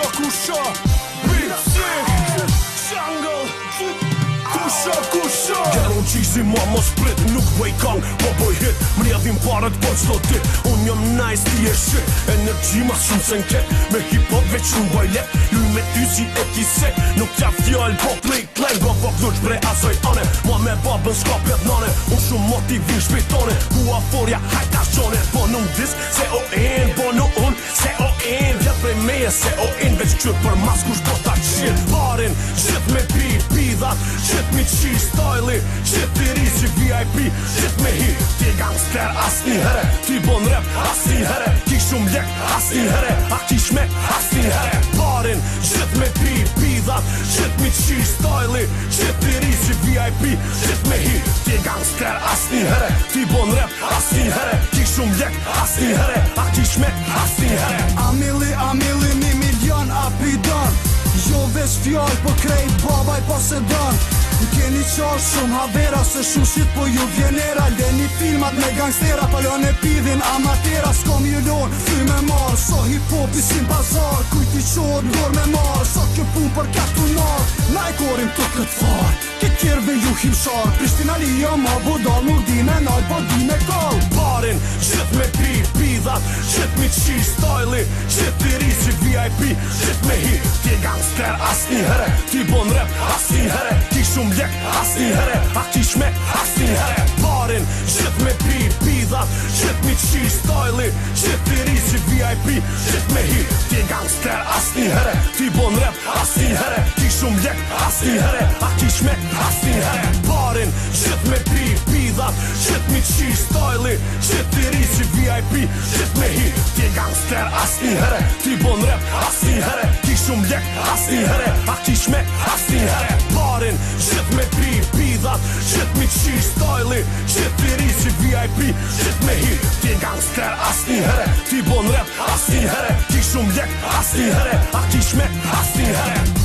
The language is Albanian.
kusha Bitzik Jungle Kusha Gero qizi ma mos prit Nuk bëj kong, po bëj hit Mrjedhin paret po qdo dit Unë jam nice, ti e shit Energy ma shumë se n'ket Me hip-hop veç në bëj let Luj me ty si e ti set Nuk tja fjall, po play klen Go po kluq bre asoj ane Ma me babën s'ka pjet nane Unë shumë motivin shpitone Ku aforja hajta shone Po nuk dis se o en Po nuk unë se o en Vjet prej meje se o en Veç qyt për mas kush po ta qit Barin, qit me pidhat Qit mi qi styli Qit i ri si VIP Qit me hi Ti gangster asni here Ti bon rap asni here Ki shumë lek asni here A ki shmek asni here Barin, qit me pidhat Qit mi qi styli Qit i ri si VIP Qit me hi Ti gangster asni here Ti bon rap asni here Ki shumë lek asni here A ki shmek asni here Amili, 1 milion apidon Jo veç fjall po krejt babaj po se don Keni qarë shumë havera Se shushit po ju vjenera Leni filmat me gangstera Palon e pidhin amatera S'kom ju lon, fy me marë So hip-hopi si bazar Kujti qohet dor me marë So kjo pun për katu marë Na e korim të këtë farë Këtë kjerve ju himshar Prishtina lija ma budal Nuk di me nal, po di me kall Barin, qit me pidhat Qit mi qi styli Qit i ri si VIP Qit me hi Ti gangster asni here Ti bon rap asni here Ki shumë lek asni here A ki shmek asni here Barin, qit me pidhat Qit mi qi styli Qit i ri si VIP Qit me hi Ti gangster asni here Ti bon rap asni here Ki shumë lek asni here A ki shmek asni here Barin, qit me pidhat Qit mi qi styli Qit i ri si VIP Qit me hi Ti gangster asni here Ti bon rap asni here Ki shumë lek asni here A ki shmek asni here Barin, qit me pidhat Qit mi qi styli Qit i ri si VIP Qit me hi Ti gangster asni here Ti bon rap asni here Ki shumë lek asni here A ki shmek asni here